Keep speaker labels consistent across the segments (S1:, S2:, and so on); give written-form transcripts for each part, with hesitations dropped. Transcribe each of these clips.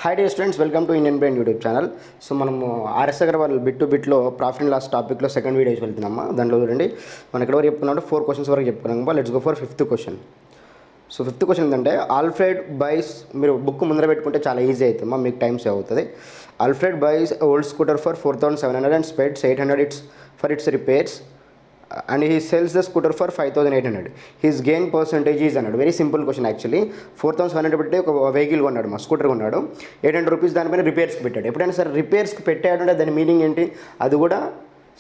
S1: Hi dear students, welcome to Indian brain YouTube channel. So మనము RS Agarwal bit to బిట్లో profit and loss టాపిక్లో second videos వెళ్తున్నామా. దాంట్లో చూడండి మనం ఇక్కడ వరకు చెప్పుకున్నాం 4 క్వశ్చన్స్ వరకు చెప్పుకున్నాం. Let's go for 5th question. So 5th question ఏంటంటే, ఆల్ఫ్రెడ్ బైస్, మీరు బుక్ ముందర పెట్టుకుంటే చాలా ఈజీ అవుతుందమ్మా, మీకు టైం సేవ్ అవుతుంది. Alfred buys old scooter for 4,700 and spends 800 for its repairs and he sells the scooter for 5,800. His gain percentage is అన్నాడు. Very simple question actually. 4,700 పెట్టి ఒక వెహికల్ కొన్నాడు, మా స్కూటర్ కొన్నాడు. 800 రూపీస్ దానిపైన రిపేర్స్కి పెట్టాడు. ఎప్పుడైనా సరే రిపేర్స్కి పెట్టాడంటే దాని మీనింగ్ ఏంటి? అది కూడా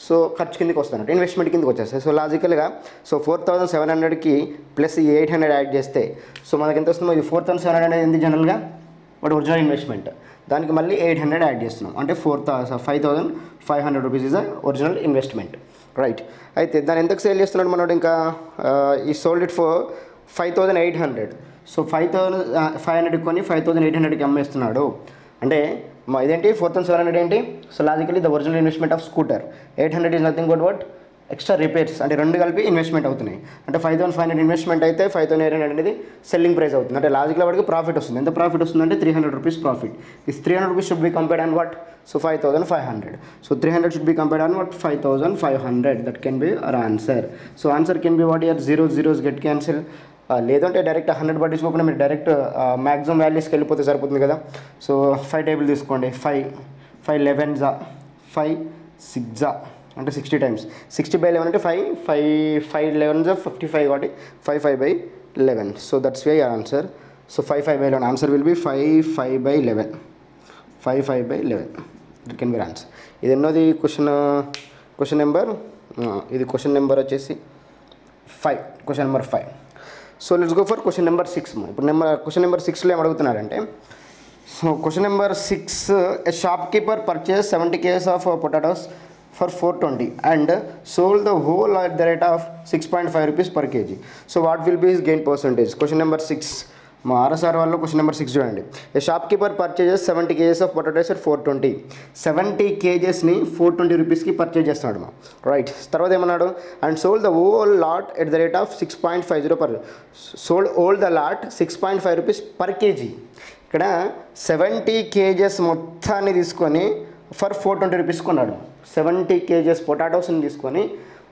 S1: సో ఖర్చు కిందకి వస్తాను, ఇన్వెస్ట్మెంట్ కిందకి వచ్చేస్తాయి. సో లాజికల్గా 4,700కి ప్లస్ ఈ 800 యాడ్ చేస్తే సో మనకి ఎంత వస్తుందో, ఇది 4,700 అనేది ఏంటి జనరల్గా వాటి ఒరిజినల్ ఇన్వెస్ట్మెంట్, దానికి మళ్ళీ 800 యాడ్ చేస్తున్నాం అంటే 5,500 rupees is the original investment, right. అయితే దాన్ని ఎంతకు సేల్ చేస్తున్నాడు మనోడు? ఇంకా ఈ సోల్డ్ ఇట్ ఫర్ 5,800. సో 5,500 కొని 5,800కి అమ్మేస్తున్నాడు అంటే ఇదేంటి 4,700 ఏంటి? So logically the original investment of scooter. 800 is nothing but what extra repairs, అంటే రెండు కలిపి ఇన్వెస్ట్మెంట్ అవుతున్నాయి. అంటే 5,500 ఇన్వెస్ట్మెంట్ అయితే 5,800 అనేది సెల్లింగ్ ప్రైస్ అవుతుంది. అంటే లాజికల్ వాడికి ప్రాఫిట్ వస్తుంది. ఎంత ప్రాఫిట్ వస్తుంది అంటే 300 rupees profit. This 300 rupees should be compared on what? So 5,500. So 300 should be compared on what? 5,500. That can be our answer. So answer can be what? Year 0 zeros get cancel. లేదంటే direct 100 పట్టించుకోకుండా మీరు direct maximum వాల్యూస్కి వెళ్ళిపోతే సరిపోతుంది కదా. So 5 table తీసుకోండి. 5 11 5 6 అంటే 60 times. 60/11 అంటే 5 11 55 కాబట్టి 5/11. So that's why your answer. So 5/11 answer will be 5/11. 5/11 it can be answer. ఇది ఎన్నోది క్వశ్చన్ నెంబర్? ఇది క్వశ్చన్ నెంబర్ వచ్చేసి 5. Question number 5. So let's go for question number 6. ఇప్పుడు క్వశ్చన్ నెంబర్ 6లో ఏం అడుగుతున్నారంటే, so question number 6, a shopkeeper purchase 70 kgs of potatoes for 420 and sold the whole at the rate of 6.5 rupees per kg. So what will be his gain percentage? Question number 6. మా RSR వాళ్ళు question number 6 చూడండి. A shopkeeper purchases 70 kgs of potatoes at 420. 70 kgsని 420 రూపీస్కి purchase చేస్తున్నాడు మా, right. తర్వాత ఏమన్నాడు? And sold the whole lot at the rate of 6.50 per. Sold whole the lot 6.5 rupees per kg. ఇక్కడ 70 kgs మొత్తాన్ని తీసుకొని ఫర్ 420 రూపీస్ కొన్నాడు. 70 kgs పొటాటోస్ని తీసుకొని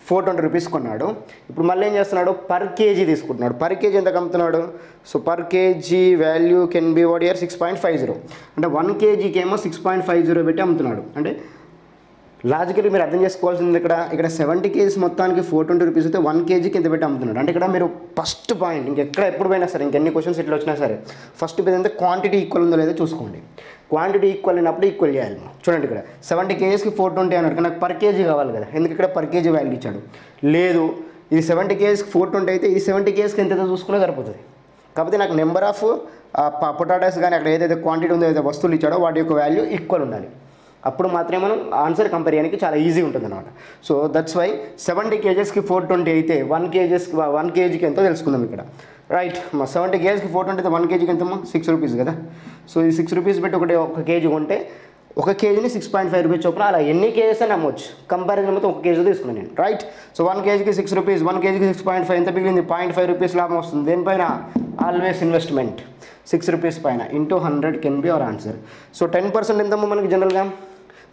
S1: 420 రూపీస్ కొన్నాడు. ఇప్పుడు మళ్ళీ ఏం చేస్తున్నాడు? పర్ కేజీ తీసుకుంటున్నాడు. పర్ కేజీ ఎంత అమ్ముతున్నాడు? So per KG value can be what year 6.50. అంటే 1 kgకి ఏమో 6.50 పెట్టి అమ్ముతున్నాడు. అంటే లాజికల్లీ మీరు అర్థం చేసుకోవాల్సింది ఇక్కడ 70 kgs మొత్తానికి 420 రూపీస్ అయితే 1 kgకి ఎంత పెట్టి అమ్ముతున్నాడు. అంటే ఇక్కడ మీరు ఫస్ట్ పాయింట్, ఇంకెక్కడ ఎప్పుడు పోయినా సరే, ఇంకెన్ని క్వశ్చన్స్ ఇట్లా వచ్చినా సరే, ఫస్ట్ ఏంటంటే క్వాంటిటీ ఈక్వల్ ఉందో లేదో చూసుకోండి. క్వాంటిటీ ఈక్వల్ అయినప్పుడు ఈక్వల్ చేయాలి. చూడండి, ఇక్కడ 70 kgsకి 420 అన్నాడు, కానీ నాకు పర్ కేజీ కావాలి కదా, ఎందుకు ఇక్కడ పర్ కేజీ వాల్యూ ఇచ్చాడు? లేదు, ఇది 70 kgsకి 420 అయితే ఇది 70 kgsకి ఎంత చూసుకున్నా సరిపోతుంది. కాకపోతే నాకు నెంబర్ ఆఫ్ పొటాటోస్ కానీ అక్కడ ఏదైతే క్వాంటిటీ ఉందో, ఏదైతే వస్తువులు ఇచ్చాడో వాటి యొక్క వాల్యూ ఈక్వల్ ఉండాలి. అప్పుడు మాత్రమే మనం ఆన్సర్ కంపేర్ చేయడానికి చాలా ఈజీ ఉంటుంది అనమాట. సో దట్స్ వై 70 kgsకి 420 అయితే 1 kgకి ఎంతో తెలుసుకుందాం ఇక్కడ, రైట్. మా 70 kgsకి 420 అయితే 1 kgకి ఎంతమ్మా? 6 రూపీస్ కదా. సో ఈ 6 రూపీస్ పెట్టి ఒక కేజీ కొంటే 1 kgని 6.5 రూపీస్ చొప్పున అలా ఎన్ని కేజెస్ అని అమ్మొచ్చు. కంపారిజన్ మొత్తం 1 kg తీసుకున్నాను నేను, రైట్. సో 1 kgకి 6 రూపీస్, 1 kgకి 6.5 ఎంత మిగిలింది? 0.5 రూపీస్ లాభం వస్తుంది. దేనిపైన? ఆల్వేస్ ఇన్వెస్ట్మెంట్ 6 రూపీస్ పైన into 100 can be our answer. So 10% ఎంతమ్మా మనకి జనరల్గా?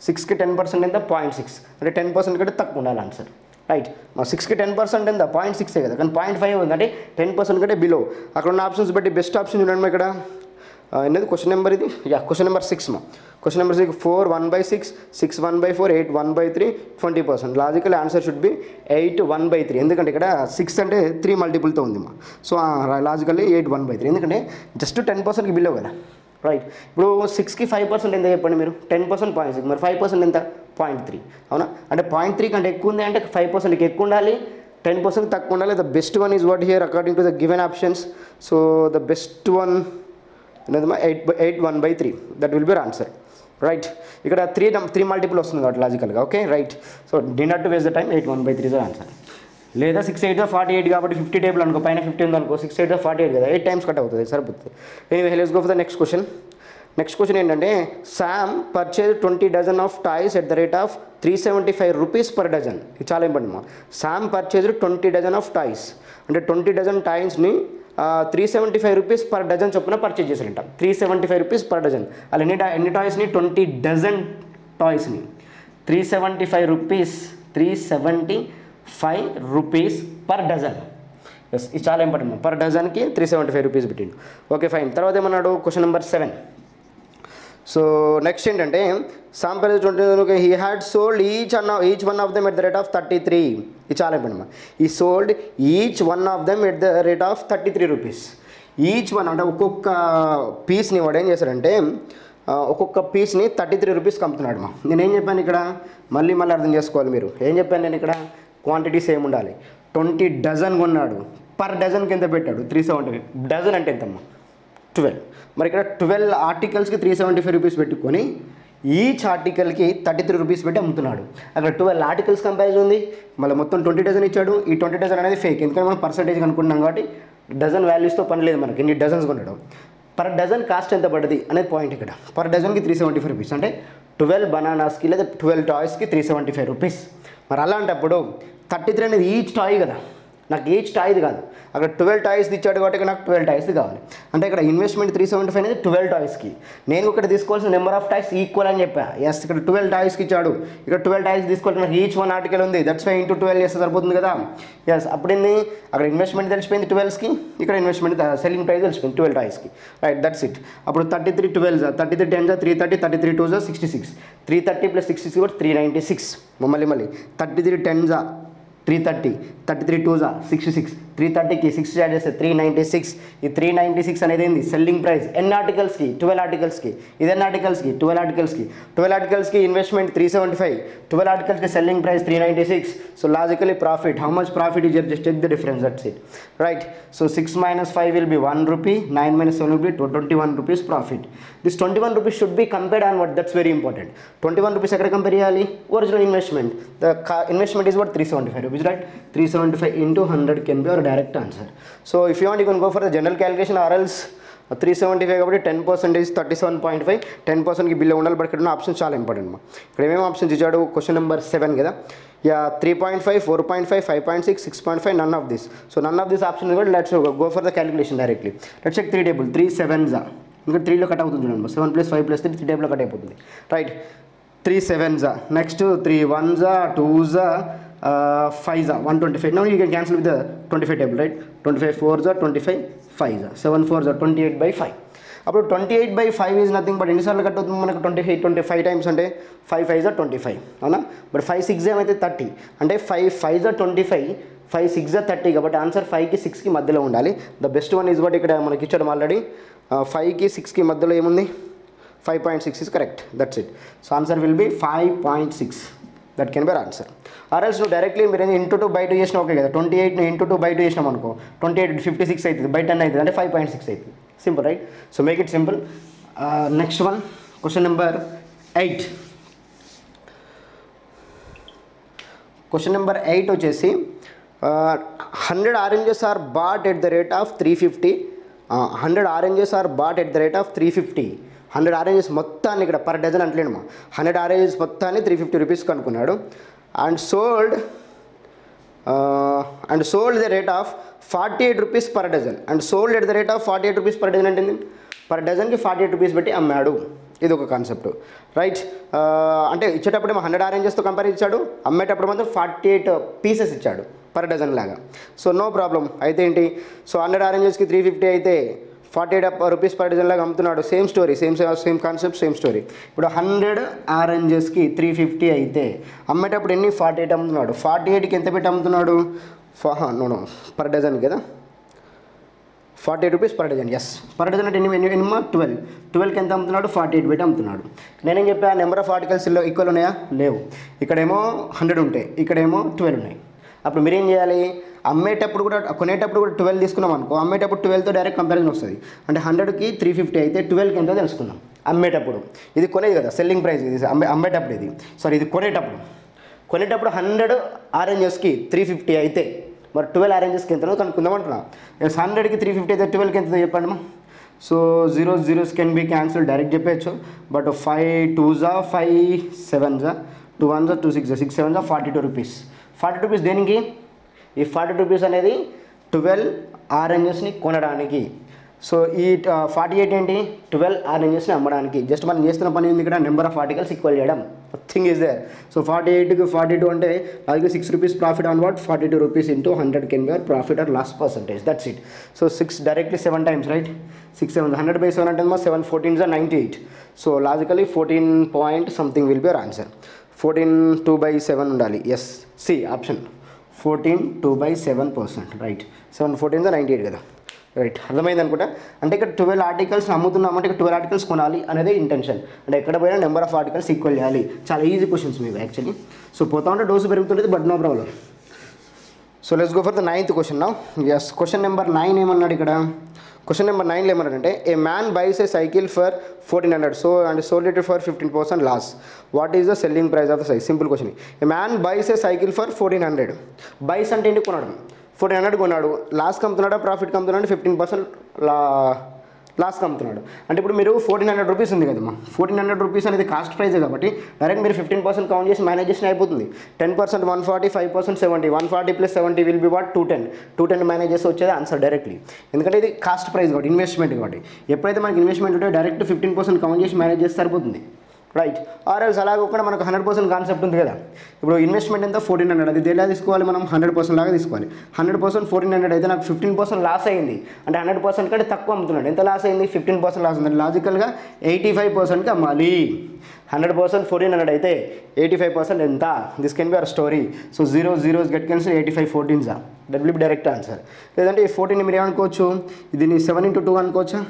S1: 6కి 10% ఎంత? 0.6. అంటే 10% కంటే తక్కువ ఉండాలి ఆన్సర్, రైట్. మా 6కి 10% ఎంత? 0.6 కదా, కానీ 0.5 ఉంది, అంటే 10% కంటే బిలో. అక్కడ ఉన్న ఆప్షన్స్ బట్టి బెస్ట్ ఆప్షన్ చూడండి ఇక్కడ. ఎన్నది క్వశ్చన్ నెంబర్? ఇది క్వశ్చన్ నెంబర్ 6 మా. Question number 6, 4 1/6, 6 1/4, 8 1/3, 20%. Logical answer should be 8 1/3. ఎందుకంటే ఇక్కడ 6 అంటే 3 మల్టిపుల్తో ఉంది మా. సో లాజికల్లీ 8 1/3, ఎందుకంటే జస్ట్ 10%కి బిలో కదా, రైట్. ఇప్పుడు 6కి 5% ఎంత చెప్పండి మీరు? 10% 0.6, మరి 5% ఎంత? 0.3, అవునా? అంటే 0.3 కంటే ఎక్కువ ఉంది అంటే 5%కి ఎక్కువ ఉండాలి, 10% తక్కువ ఉండాలి. The best one is what here according to the given options. So the best one ఏంటమ్మా? 8 1/3. That will B answer, right. ఇక్కడ 3 మల్టిపుల్ వస్తుంది కాబట్టి లాజికల్గా, okay, right. So did not to waste the time. 8 1/3 is answer. లేదా 6 8 48 కాబట్టి 50 table అనుకో, పైన 50 ఉంది అనుకో, 6 8 48 కదా, 8 టైమ్స్ కట్ అవుతుంది, సరిపోతుంది. Anyway let's go for the next question. Next question ఏంటంటే, Sam purchase 20 dozen of toys at the rate of 375 rupees per dozen. ఇది చాలా ఇంపార్టెంట్ మా. Sam purchase 20 dozen of toys, అంటే 20 డజన్ టాయ్స్ని 375 రూపీస్ పర్ డజన్ చొప్పున purchase చేశారంట. 375 rupees per dozen. అలా ఎన్ని టాయ్స్ని 20 డజన్ టాయ్స్ని 375 రూపీస్ పర్ డజన్. ఎస్, ఇది చాలా ఇంపార్టెంట్. పర్ డజన్కి 375 రూపీస్ పెట్టిండు. Okay fine. తర్వాత ఏమన్నాడు క్వశ్చన్ నెంబర్ 7. సో నెక్స్ట్ ఏంటంటే sample he had sold each one of them at the rate of 33. ఇది చాలా ఇంపార్టెంట్. ఈ sold each one of them at the rate of 33 rupees. Each one అంటే ఒక్కొక్క పీస్ని వాడు ఏం చేశాడంటే ఒక్కొక్క పీస్ని 33 రూపీస్కి అమ్ముతున్నాడు. నేనేం చెప్పాను ఇక్కడ, మళ్ళీ అర్థం చేసుకోవాలి మీరు. ఏం చెప్పాను నేను ఇక్కడ, క్వాంటిటీ సేమ్ ఉండాలి. 20 డజన్ కొన్నాడు. పర్ డజన్కి ఎంత పెట్టాడు, 375. డజన్ అంటే ఎంతమ్మా, 12. మరి ఇక్కడ 12 ఆర్టికల్స్కి 375 రూపీస్ పెట్టుకొని ఈచ్ ఆర్టికల్కి 33 రూపీస్ పెట్టి అమ్ముతున్నాడు. అక్కడ 12 ఆర్టికల్స్ కంపారిజన్ ఉంది, మళ్ళీ మొత్తం 20 డజన్ ఇచ్చాడు. ఈ 20 డజన్ అనేది ఫేక్, ఎందుకంటే మనం పర్సంటేజ్ అనుకుంటున్నాం కాబట్టి డజన్ వాల్యూస్తో పని లేదు మనకి. ఎన్ని డజన్స్ కొనడం, పర్ డజన్ కాస్ట్ ఎంత పడుతుంది అనేది పాయింట్ ఇక్కడ. పర్ డజన్కి 375 రూపీస్ అంటే 12 బనానాస్కి లేదా 12 టాయ్స్కి 375 రూపీస్. మరి అలాంటప్పుడు 33 అనేది ఈచ్ టాయ్ కదా, నాకు ఈచ్ టాయ్ది కాదు. అక్కడ 12 టాయ్స్ ఇచ్చాడు కాబట్టి నాకు 12 టాయ్స్ది కావాలి. అంటే ఇక్కడ ఇన్వెస్ట్మెంట్ 375 అనేది 12 టాయ్స్కి. నేను ఇక్కడ తీసుకోవాల్సిన నెంబర్ ఆఫ్ టాయ్స్ ఈక్వల్ అని చెప్పా. ఎస్, ఇక్కడ 12 టాయ్స్కి ఇచ్చాడు. ఇక్కడ 12 టాయ్స్ తీసుకోవాలి. నాకు ఈచ్ వన్ ఆర్టికల్ ఉంది, దట్స్ 5 × 12 చేస్తే సరిపోతుంది కదా. ఎస్, అప్పుడేంది అక్కడ ఇన్వెస్ట్మెంట్ తెలిసిపోయింది 12స్కి, ఇక్కడ ఇన్వెస్ట్మెంట్ సెల్లింగ్ ప్రైస్ తెలిసిపోయింది 12 టాయ్స్కి. Right, that's it. అప్పుడు 33 12 33 10 330, 33 2 66, 330 + 66 కూడా 396. మళ్ళీ 33 10 330, 33 2 66, 330కి 6 యాడ్ చేస్తే 396. ఈ 396 అనేది ఏంది, సెల్లింగ్ ప్రైస్. ఎన్ని ఆర్టికల్స్కి, 12 ఆర్టికల్స్కి. ఇది ఎన్ని ఆర్టికల్స్కి, 12 ఆర్టికల్స్కి. 12 ఆర్టికల్స్కి ఇన్వెస్ట్మెంట్ 375, 12 ఆర్టికల్స్కి selling price 396. So logically profit, how much profit is just take the difference, that's it. Right. So 6 - 5 will be 1 rupee, 9 - 7 will be 21 rupees profit. This 21 rupees should be compared on what, that's very important. 21 rupees ఎక్కడ compare చేయాలి, original investment. The investment is what 375 rupees, right. 375 × 100 can be our direct answer. So if you want, you can go for the general calculation, or else 375 కాబట్టి 10% 37.5, 10%కి below ఉండాలి. But ఇక్కడ ఉన్న options చాలా important. ఇక్కడ ఏమేమి options ఇచ్చాడు, question number 7 కదా. 3.5, 4.5, 5.6, 6.5, none of this. So none of this option is good. Let's go for the calculation directly. Let's check 3 table. 3 7s, ఇంకా 3లో కట్ అవుతుంది చూడండి. 7 + 5 + 3 టేబుల్లో కట్ అయిపోతుంది. Right. 3 7s, next 3 1s, 2s, 5s, 125. Now you can cancel with the 25 table, right? 25 4s, 25 5s, 7 4s, 28/5. అప్పుడు 28/5 is nothing but ఎన్నిసార్లు cut అవుతుంది మనకు, 25 times అంటే 5 5s 25, అవునా. బట్ 5 6 ఏమైతే 30, అంటే 5 5s 25, 5 6s 30. కాబట్టి ఆన్సర్ 5కి 6కి మధ్యలో ఉండాలి. The best one is what ఇక్కడ మనకి ఇచ్చాడు ఆల్రెడీ. 5కి 6కి మధ్యలో ఏముంది, 5.6 is correct. That's it. So answer will be 5.6. That can be our answer. Or else నువ్వు డైరెక్ట్లీ మీరు ఇంటూ 2 బై 2 చేసినా ఓకే కదా. 28 ఇంటూ 2 బై 2 చేసినాం అనుకో, 28 56 అవుతుంది, బై 10 అవుతుంది, అంటే 5.6 అవుతుంది. Simple, right. So make it simple. Next one, question number 8. Question number 8 వచ్చేసి 100 oranges are bought at the rate of 350. 100 oranges are bought at the rate of 350. 100 oranges మొత్తాన్ని ఇక్కడ పర్ డజన్ అంటలేడు మా, 100 ఆరెంజెస్ మొత్తాన్ని 350 రూపీస్కి అనుకున్నాడు. And sold the rate of 48 rupees per dozen. And sold at the rate of 48 rupees per dozen అంటే per డజన్కి 48 rupees పెట్టి అమ్మాడు. ఇది ఒక కాన్సెప్ట్, రైట్. అంటే ఇచ్చేటప్పుడు 100 ఆరెంజెస్తో కంపేర్ ఇచ్చాడు, అమ్మేటప్పుడు మాత్రం 48 పీసెస్ ఇచ్చాడు పర్ డజన్ లాగా. So no problem. అయితే ఏంటి, సో 100 ఆరెంజెస్కి 350 అయితే 48 రూపీస్ పర్ డజన్ లాగా అమ్ముతున్నాడు. Same story, same concept, same story. ఇప్పుడు 100 ఆరెంజెస్కి 350 అయితే అమ్మేటప్పుడు ఎన్ని 48 అమ్ముతున్నాడు. 48కి ఎంత పెట్టి అమ్ముతున్నాడు, పర్ డజన్ కదా, 48 rupees per dozen. Yes, per dozen అంటే ఎన్నమ్మా 12. 12కి ఎంత అమ్ముతున్నాడు, 48 పెట్టి అమ్ముతున్నాడు. నేనేం చెప్పా, నెంబర్ ఆఫ్ ఆర్టికల్స్ ఈక్వల్ ఉన్నాయా, లేవు. ఇక్కడేమో 100 ఉంటాయి, ఇక్కడేమో 12 ఉన్నాయి. అప్పుడు మీరేం చేయాలి, అమ్మేటప్పుడు కూడా కొనేటప్పుడు కూడా 12 తీసుకున్నాం అనుకో, అమ్మేటప్పుడు 12తో డైరెక్ట్ కంపారిజన్ వస్తుంది. అంటే 100కి 350 అయితే 12కి ఎంతో తెలుసుకుందాం అమ్మేటప్పుడు. ఇది కొనేది కదా, సెల్లింగ్ ప్రైస్ ఇది, అమ్మేటప్పుడు ఇది, సారీ ఇది కొనేటప్పుడు 100 ఆరెంజెస్కి 350 అయితే మరి 12 ఆరెంజెస్కి ఎంతనో కనుక్కుందాం అంటున్నా. 100కి 350 అయితే 12కి ఎంతో చెప్పండి మా. So 0 0s can be cancel, direct చెప్పచ్చు. But 5 2s 5 7s 2 1s 2 6 6 7s 42 rupees. 42 rupees దేనికి, ఈ 42 రూపీస్ అనేది 12 ఆరెంజెస్ని కొనడానికి. సో ఈ 48 ఏంటి 12 ఆరెంజెస్ని అమ్మడానికి. జస్ట్ మనం చేస్తున్న పని ఉంది ఇక్కడ, నెంబర్ ఆఫ్ ఆర్టికల్స్ ఈక్వల్ చేయడం. Thing is there. సో 48కి 42 అంటే అలాగే 6 rupees profit on what 42 rupees into 100 can be our profit or loss percentage. That's it. So 6 directly 7 times, right? 6 7 100/7 అంటే 7 14 98. So logically 14 point something will be our answer. 14 2/7 ఉండాలి. Yes, C option 14 2/7%, right? 7 14 98 కదా, right? అర్థమైంది అనుకుంటా. అంటే ఇక్కడ 12 articles అమ్ముతున్నామంటే ఇక్కడ 12 articles కొనాలి అనేది ఇంటెన్షన్. అంటే ఎక్కడ పోయినా నెంబర్ ఆఫ్ ఆర్టికల్స్ ఈక్వల్ చేయాలి. చాలా ఈజీ క్వశ్చన్స్ మీకు యాక్చువల్లీ. సో పోతా ఉంటే డోసు పెరుగుతుంటుంది, but no problem. So let's go for the 9th question now. Yes, question number 9 ఏమన్నాడు ఇక్కడ? క్వశ్చన్ నెంబర్ 9లో ఏమన్నాడంటే a man buys a cycle for 1400 so and sold it for 15% loss. What is the selling price of the cycle? Simple question. A man buys a cycle for 1400. Buys అంటే ఏంటి? కొనడం. 1400 కొన్నాడు, లాస్కి అమ్ముతున్నాడా ప్రాఫిట్కి అమ్ముతున్నాడు? 15% లాస్కి అమ్ముతున్నాడు. అంటే ఇప్పుడు మీరు 1400 రూపీస్ ఉంది కదమ్మా, 1400 రూపీస్ అనేది కాస్ట్ ప్రైజే కాబట్టి డైరెక్ట్ మీరు 15% కౌంట్ చేసి మేనేజ్ చేసిన అయిపోతుంది. 10% 140, 5% 70, 140 + 70 విల్ బి వాట్ 210. 210 మేనేజ్ చేసి వచ్చేది ఆన్సర్ డైరెక్ట్లీ. ఎందుకంటే ఇది కాస్ట్ ప్రైస్ కాబట్టి, ఇన్వెస్ట్మెంట్ కాబట్టి. ఎప్పుడైతే మనకి ఇన్వెస్ట్మెంట్ ఉంటే డైరెక్ట్ 15% కౌంట్ చేసి మేనేజ్ చేస్తే సరిపోతుంది, రైట్? ఆర్ఎల్స్ అలా కాకుండా మనకు 100% కాన్సెప్ట్ ఉంది కదా. ఇప్పుడు ఇన్వెస్ట్మెంట్ ఎంత 1400, అది ఎలా తీసుకోవాలి మనం? 100% లాగా తీసుకోవాలి. 100% 1400 అయితే నాకు 15% లాస్ అయింది అంటే 100% కంటే తక్కువ అమ్ముతున్నాడు. ఎంత లాస్ అయింది? 15% లాస్ ఉంది. లాజికల్గా 85%కి అమ్మాలి. 100% 1400 అయితే 85% ఎంత? This can be our story. So 0 zeros get cancel, 85 14s that will be direct answer. లేదంటే ఈ 14 మీరు ఏమనుకోవచ్చు, దీన్ని 7 × 2 అనుకోవచ్చా?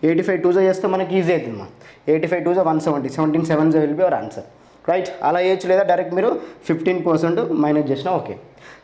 S1: 85 2s చేస్తే మనకి ఈజీ అవుతుంది. 85 2s 170, 17 7s will be our answer, right? అలా చేయొచ్చు. లేదా డైరెక్ట్ మీరు 15% మైనస్ చేసినా ఓకే.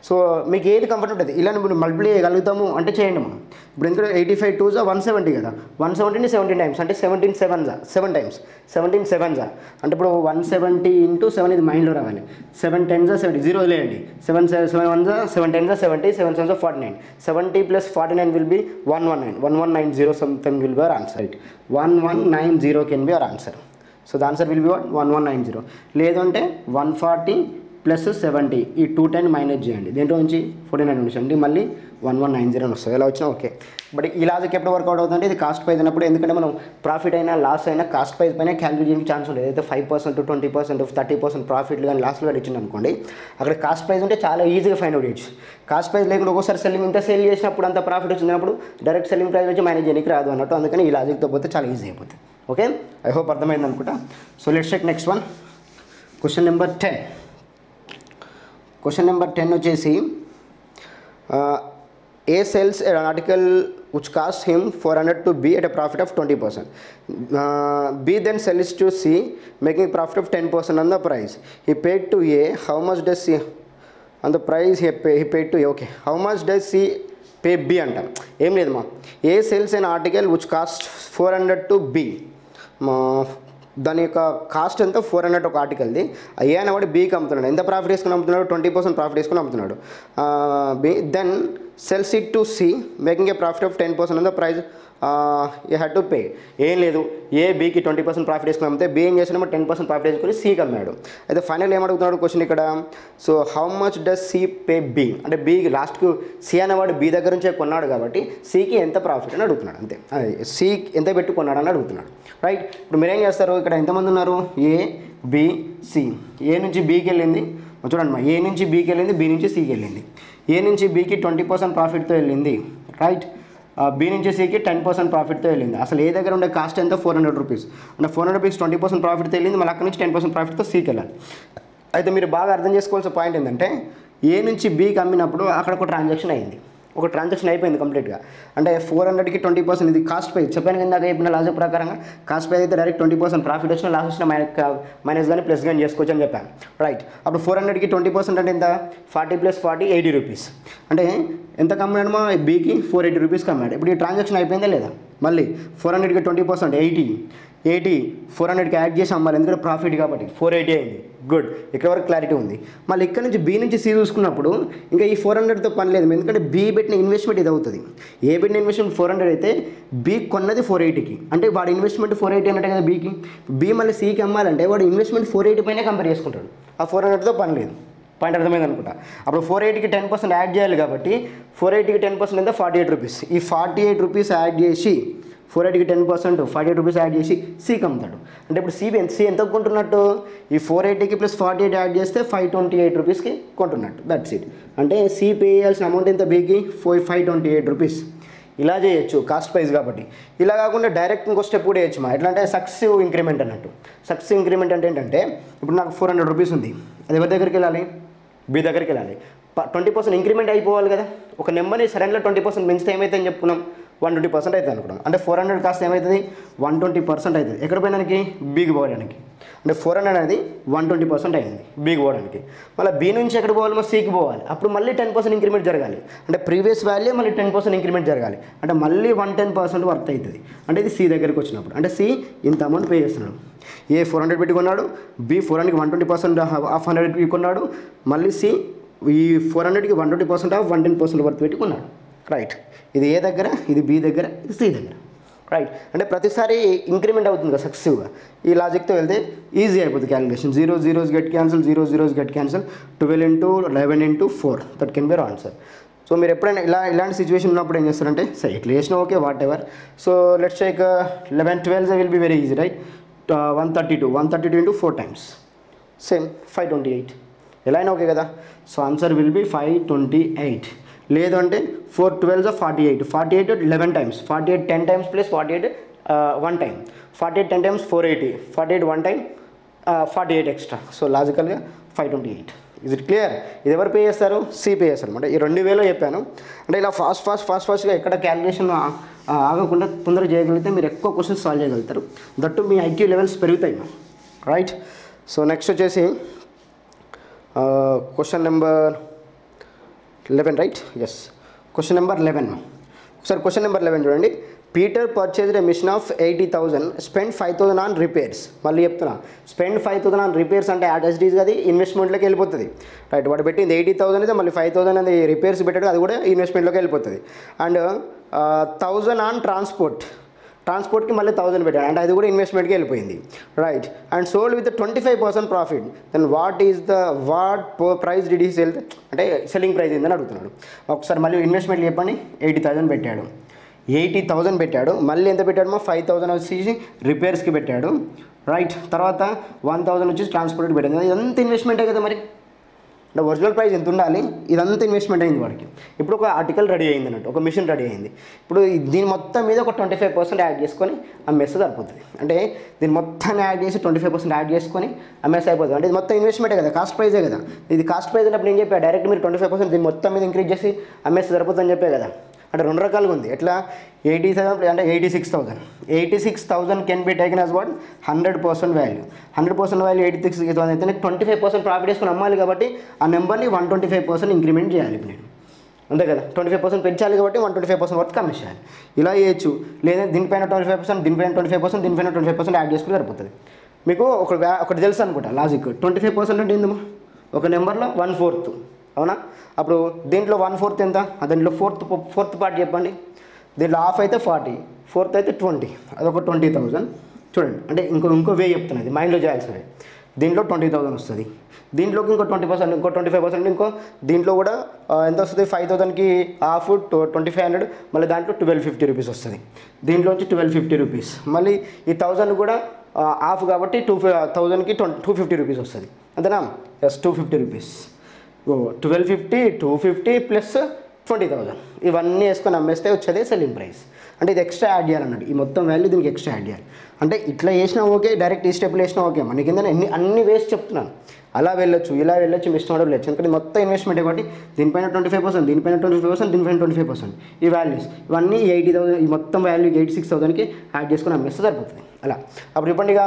S1: సో మీకు ఏది కంఫర్ట్ ఉంటుంది, ఇలా మీరు మల్టిప్లై చేయగలుగుతాము అంటే చేయండి మనం. ఇప్పుడు ఎందుకంటే 85 2s 170 కదా, 170ని 17 times అంటే 17 7s 7 times 17 7s అంటే ఇప్పుడు 170 × 7 ఇది మైండ్లో రావాలి. 7 10s 70, 0 వదిలేయండి. 7 7 1s 7 10s 70, 7 7s 49. 70 + 49 will be 119. 1190 something will be our answer, right? 1190 can be our answer. So the answer will be what? 1190. లేదంటే 140 + 70 ఈ 210 మైనస్ చేయండి. దేంట్లో నుంచి 49 నుంచి మళ్ళీ 1190 అని వస్తుంది. ఎలా వచ్చినా ఓకే. బట్ ఈ లాజిక్ ఎప్పుడు వర్కౌట్ అవుతుందంటే ఇది కాస్ట్ ప్రైస్ అయినప్పుడు. ఎందుకంటే మనం ప్రాఫిట్ అయినా లాస్ అయినా కాస్ట్ ప్రైస్ పైన క్యాలిక్యులేట్ చేయడానికి ఛాన్స్ ఉంటుంది. అయితే 5% 20% 30% ప్రాఫిట్లు కానీ లాస్లో కానీ ఇచ్చింది అనుకోండి, అక్కడ కాస్ట్ ప్రైస్ ఉంటే చాలా ఈజీగా ఫైండ్ అవుట్ చేయొచ్చు. కాస్ట్ ప్రైస్ లేకుండా ఒక్కోసారి సెల్లింగ్ ఇంత సేల్ చేసినప్పుడు అంత ప్రాఫిట్ వచ్చినప్పుడు డైరెక్ట్ సెల్లింగ్ ప్రైస్ వచ్చి మేనేజ్ చేయడానికి రాదు అన్నట్టు. అందుకని ఈ లాజిక్తో పోతే చాలా ఈజీ అయిపోతుంది. ఓకే, ఐ హోప్ అర్థమైంది అనుకుంటా. So let's check next one. Question number 10. Question number 10 వచ్చేసి A sells an article which costs him 400 to B at a profit of 20%. B then sells to C, making profit of 10% on the price. He paid to A. How much does C on the price he paid to A? Okay. How much does C pay B అంటాం? ఏం లేదు మా. A sells an article which costs 400 to B. దాని యొక్క cost ఎంత 400 ఒక ఆర్టికల్ది. ఏ అనేవాడు బీకి అమ్ముతున్నాడు. ఎంత ప్రాఫిట్ వేసుకుని అమ్ముతున్నాడు? 20% ప్రాఫిట్ వేసుకుని అమ్ముతున్నాడు. B then sells it to C, making a profit of 10% on the price you had to pay. ఏం లేదు, ఏ బీకి 20% ప్రాఫిట్ వేసుకుని అమ్మితే బి ఏం చేసినా 10% ప్రాఫిట్ వేసుకుని సికి అమ్మాడు. అయితే ఫైనల్ ఏమడుగుతున్నాడు క్వశ్చన్ ఇక్కడ? So how much does C pay B అంటే బీకి లాస్ట్కు సి అనేవాడు బి దగ్గర నుంచే కొన్నాడు కాబట్టి సికి ఎంత ప్రాఫిట్ అని అడుగుతున్నాడు. అంతే, సి ఎంత పెట్టుకున్నాడు అని అడుగుతున్నాడు, రైట్? ఇప్పుడు మీరేం చేస్తారు, ఇక్కడ ఎంతమంది ఉన్నారు? A B C. ఏ నుంచి బీకి వెళ్ళింది చూడండి మా, ఏ నుంచి బీకి వెళ్ళింది, బి నుంచి సికి వెళ్ళింది. ఏ నుంచి బీకి 20% ప్రాఫిట్తో వెళ్ళింది, రైట్? బి నుంచి సికి 10% ప్రాఫిట్తో వెళ్ళింది. అసలు ఏ దగ్గర ఉండే కాస్ట్ ఎంత 400 రూపీస్ అంటే 400 రూపీస్ 20% ప్రాఫిట్తో వెళ్ళింది. మళ్ళీ అక్కడ నుంచి 10% ప్రాఫిట్తో సికి వెళ్ళాలి. అయితే మీరు బాగా అర్థం చేసుకోవాల్సిన పాయింట్ ఏంటంటే ఏ నుంచి బీకి అమ్మినప్పుడు అక్కడ ఒక ట్రాన్సాక్షన్ అయింది. ఒక ట్రాన్సాక్షన్ అయిపోయింది కంప్లీట్గా. అంటే 400కి 20% ఇది కాస్ట్ ప్రైస్. చెప్పాను కదా ఇందాక చెప్పిన లాజిక్ ప్రకారంగా కాస్ట్ ప్రైస్ అయితే డైరెక్ట్ 20% ప్రాఫిట్ వచ్చిన లాస్ వచ్చిన మైనస్ కానీ ప్లస్ కానీ చేసుకోవచ్చు అని చెప్పాను, రైట్? అప్పుడు 400కి 20% అంటే ఎంత? 40 + 40 80 రూపీస్. అంటే ఎంత కమ్మాడు మా బీకి? 480 రూపీస్కి అమ్మాడు. ఇప్పుడు ఈ ట్రాన్సాక్షన్ అయిపోయిందా లేదా? మళ్ళీ 400కి 20% 80 400కి యాడ్ చేసి అమ్మాలి, ఎందుకంటే ప్రాఫిట్ కాబట్టి 480 అయింది. గుడ్, ఇక్కడ వరకు క్లారిటీ ఉంది. మళ్ళీ ఇక్కడ నుంచి బి నుంచి సి చూసుకున్నప్పుడు ఇంకా ఈ 400తో పని లేదు, ఎందుకంటే బి పెట్టిన ఇన్వెస్ట్మెంట్ ఇది అవుతుంది. ఏ పెట్టిన ఇన్వెస్ట్మెంట్ 400 అయితే బి కొన్నది 480కి, అంటే వాడి ఇన్వెస్ట్మెంట్ 480 అన్నట్టే కదా బీకి. బి మళ్ళీ సికి అమ్మాలంటే వాడు ఇన్వెస్ట్మెంట్ 480 పైన కంపేర్ చేసుకుంటాడు. ఆ 400తో పని లేదు, పాయింట్ అర్థమైంది అనుకుంటా. అప్పుడు 480కి 10% యాడ్ చేయాలి కాబట్టి 480కి 10% ఎంత 48 రూపీస్. ఈ 48 రూపీస్ యాడ్ చేసి 480కి 10% 48 రూపీస్ యాడ్ చేసి సికి అమ్ముతాడు. అంటే ఇప్పుడు సి ఎంత కొంటున్నట్టు, ఈ 480కి ప్లస్ 48 యాడ్ చేస్తే 528 రూపీస్కి కొంటున్నట్టు. That's it. అంటే సి పే చేయాల్సిన అమౌంట్ ఎంత బీకి 528 రూపీస్. ఇలా చేయొచ్చు కాస్ట్ ప్రైస్ కాబట్టి. ఇలా కాకుండా డైరెక్ట్ ఇంకో స్టెప్ కూడా చేయొచ్చు. ఎట్లా అంటే సక్సెసివ్ ఇంక్రిమెంట్ అన్నట్టు. సక్సెసివ్ ఇంక్రిమెంట్ అంటే ఏంటంటే ఇప్పుడు నాకు 400 రూపీస్ ఉంది, అది ఎవరి దగ్గరికి వెళ్ళాలి, బి దగ్గరికి వెళ్ళాలి. 20% ఇంక్రిమెంట్ అయిపోవాలి కదా. ఒక నెంబర్ని సడన్గా 20% పెంచితే ఏమైతే అని చెప్పుకున్నాం, 120% అవుతుంది అనుకున్నాం. అంటే 400 కాస్ట్ ఏమవుతుంది 120% అవుతుంది. ఎక్కడ పోయడానికి, బీకి పోవడానికి. అంటే 400 అనేది 120% అయింది బీకి పోవడానికి. మళ్ళీ బీ నుంచి ఎక్కడ పోవాలి, సికి పోవాలి. అప్పుడు మళ్ళీ 10% ఇంక్రిమెంట్ జరగాలి. అంటే ప్రీవియస్ వాల్యూ మళ్ళీ 10% ఇంక్రిమెంట్ జరగాలి. అంటే మళ్ళీ 110% వర్త్ అవుతుంది. అంటే ఇది సి దగ్గరికి వచ్చినప్పుడు. అంటే సి ఇంత అమౌంట్ పే చేస్తున్నాడు. ఏ 400 పెట్టి కొన్నాడు, బి 400కి 120% ఆఫ్ 100 కొన్నాడు, మళ్ళీ సి ఈ 400కి 120% ఆఫ్ 110% వర్త్ పెట్టి కొన్నాడు. రైట్. ఇది ఏ దగ్గర, ఇది బి దగ్గర, ఇది సి దగ్గర. రైట్. అంటే ప్రతిసారి ఇంక్రిమెంట్ అవుతుంది కదా సక్సెసివ్గా. ఈ లాజిక్తో వెళ్తే ఈజీ అయిపోతుంది calculation. 0 zeros get cancel, 0 zeros get cancel, 12 into 11 into 4 that can be answer. So మీరు ఎప్పుడైనా ఇలాంటి సిచ్యువేషన్ ఉన్నప్పుడు ఏం చేస్తారంటే సరే ఇట్లా చేసినా okay what ever. So let's take 11 12 will be very easy right. 132 into 4 times same 528. ఎలా అయినా ఓకే కదా. So answer will B 528. లేదు అంటే 4 12 48, 48 11 times, 48 10 times plus 48 1 time, 48 10 times 480, 48 1 time 48 extra. So లాజికల్గా 528. Is it clear? ఇది ఎవరు పే చేస్తారు, C pay చేస్తారు అనమాట. ఈ 2000 చెప్పాను. అంటే ఇలా ఫాస్ట్గా ఎక్కడ క్యాలిక్యులేషన్ ఆగకుండా తొందరగా చేయగలిగితే మీరు ఎక్కువ క్వశ్చన్స్ సాల్వ్ చేయగలుగుతారు. దట్టు మీ ఐక్యూ లెవెల్స్ పెరుగుతాయి. రైట్. సో నెక్స్ట్ వచ్చేసి question number 11 right. Yes, question number 11. ఒకసారి క్వశ్చన్ నెంబర్ 11 చూడండి. Peter purchased a machine of 80,000, spend 5,000 on repairs. మళ్ళీ చెప్తున్నా, స్పెండ్ 5,000 ఆన్ రిపేర్స్ అంటే యాడ్ఎస్డీస్ అది ఇన్వెస్ట్మెంట్లోకి వెళ్ళిపోతుంది. రైట్. వాడు పెట్టింది 80,000 అయితే మళ్ళీ 5,000 అది రిపేర్స్ పెట్టాడు, అది కూడా ఇన్వెస్ట్మెంట్లోకి వెళ్ళిపోతుంది. అండ్ 1,000 ఆన్ ట్రాన్స్పోర్ట్కి మళ్ళీ 1,000 పెట్టాడు, అంటే అది కూడా ఇన్వెస్ట్మెంట్కి వెళ్ళిపోయింది. Right. And sold with 25% profit. Then what price did he sell, అంటే సెల్లింగ్ ప్రైస్ ఏందని అడుగుతున్నాడు. ఒకసారి మళ్ళీ ఇన్వెస్ట్మెంట్ చెప్పండి. 80,000 పెట్టాడు, 80,000 పెట్టాడు. మళ్ళీ ఎంత పెట్టాడు, 5,000 వచ్చేసి రిపేర్స్కి పెట్టాడు. రైట్. తర్వాత 1,000 వచ్చేసి ట్రాన్స్పోర్ట్కి పెట్టాడు. ఇదంతా ఇన్వెస్ట్మెంటే కదా మరి. అంటే ఒరిజినల్ ప్రైస్ ఎంత ఉండాలి, ఇదంతా ఇన్వెస్ట్మెంట్ అయింది వాడికి. ఇప్పుడు ఒక ఆర్టికల్ రెడీ అయింది అన్నట్టు, ఒక మిషన్ రెడీ అయింది. ఇప్పుడు దీని మొత్తం మీద ఒక 25% యాడ్ చేసుకొని అమ్మేస్తే సరిపోతుంది. అంటే దీని మొత్తాన్ని యాడ్ చేసి 25% యాడ్ చేసుకొని అమ్మేస్తే అయిపోతుంది. అంటే ఇది మొత్తం ఇన్వెస్ట్మెంటే కదా, కాస్ట్ ప్రైజే కదా. ఇది కాస్ట్ ప్రైజ్ అన్నప్పుడు నేను చెప్పా డైరెక్ట్ మీరు 25% దీని మొత్తం మీద ఇంక్రీజ్ చేసి అమ్మేస్తే సరిపోతుందని చెప్పే కదా. అంటే రెండు రకాలుగా ఉంది. ఎట్లా 80,000 అంటే 86,000 can be taken as what 100% value. 100% value 86,000 అయితే నేను 25% ప్రాఫిట్ వేసుకొని అమ్మాలి కాబట్టి ఆ నెంబర్ని 125% ఇంక్రిమెంట్ చేయాలి ఇప్పుడు నేను. అంతే కదా, 25% పెంచాలి కాబట్టి 125% వరకు కమిషన్. ఇలా చేయొచ్చు. లేదా దీనిపైన 25%, దీనిపైన 25%, దీనిపైన 25% యాడ్ చేసుకుని సరిపోతుంది. మీకు ఒకటి తెలుసు అనుకుంటా లాజిక్. 25% అంటే ఏందమ్మా, ఒక నెంబర్లో 1/4 అవునా. అప్పుడు దీంట్లో 1/4 ఎంత, దాంట్లో ఫోర్త్ పార్ట్ చెప్పండి. దీంట్లో హాఫ్ అయితే 40, ఫోర్త్ అయితే 20, అదొక 20,000. చూడండి, అంటే ఇంకో వే చెప్తున్నది, మైండ్లో చేయాల్సినది. దీంట్లో 20,000 వస్తుంది, దీంట్లోకి ఇంకో 20%, ఇంకో 25%, ఇంకో దీంట్లో కూడా ఎంత వస్తుంది, 5,000కి హాఫ్ 2,500, మళ్ళీ దాంట్లో 1,250 రూపీస్ వస్తుంది. దీంట్లోంచి 1,250 రూపీస్, మళ్ళీ ఈ 1,000 కూడా హాఫ్ కాబట్టి 2,000కి 250 రూపీస్ వస్తుంది. అంతేనా. Yes, 250 rupees. 1,250, 250 ప్లస్ 20,000 ఇవన్నీ వేసుకొని అమ్మేస్తే వచ్చేదే సెల్లింగ్ ప్రైస్. అంటే ఇది ఎక్స్ట్రా యాడ్ చేయాలన్నట్టు, ఈ మొత్తం వాల్యూ దీనికి ఎక్స్ట్రా యాడ్ చేయాలి. అంటే ఇట్లా చేసినా ఓకే, డైరెక్ట్ ఈ స్టెప్లో వేసినా ఓకే. మన కింద అన్ని వేసి చెప్తున్నాను. అలా వెళ్ళొచ్చు, ఇలా వెళ్ళొచ్చు, మీ ఇష్టం వెళ్ళచ్చు. ఎందుకంటే మొత్తం ఇన్వెస్ట్మెంట్ కాబట్టి దీనిపైన 25%, దీనిపైన 25%, దీనిపైన 25%, ఈ వాల్యూస్ ఇవన్నీ 80,000, ఈ మొత్తం వాల్యూ 86,000కి యాడ్ చేసుకొని అమ్మేస్తే సరిపోతుంది. అలా అప్పుడు ఇవ్వండి. ఇక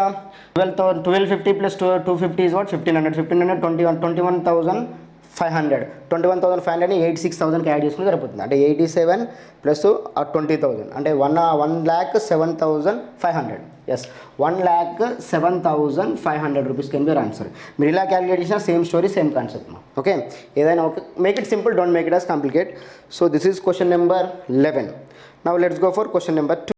S1: 1250 ప్లస్ 250 is what 1,500, 21,500ని 86,000కి యాడ్ చేసుకుని సరిపోతుంది. అంటే 87 ప్లస్ 20,000 అంటే 1,07,500. Yes, 1,07,500 rupees can be answer. మీరు ఇలా క్యాలిక్యులేట్ చేసిన same story, same concept. Okay, ఏదైనా okay, make it simple, don't make it as complicate. So this is question number 11. Now let's go for question number 2.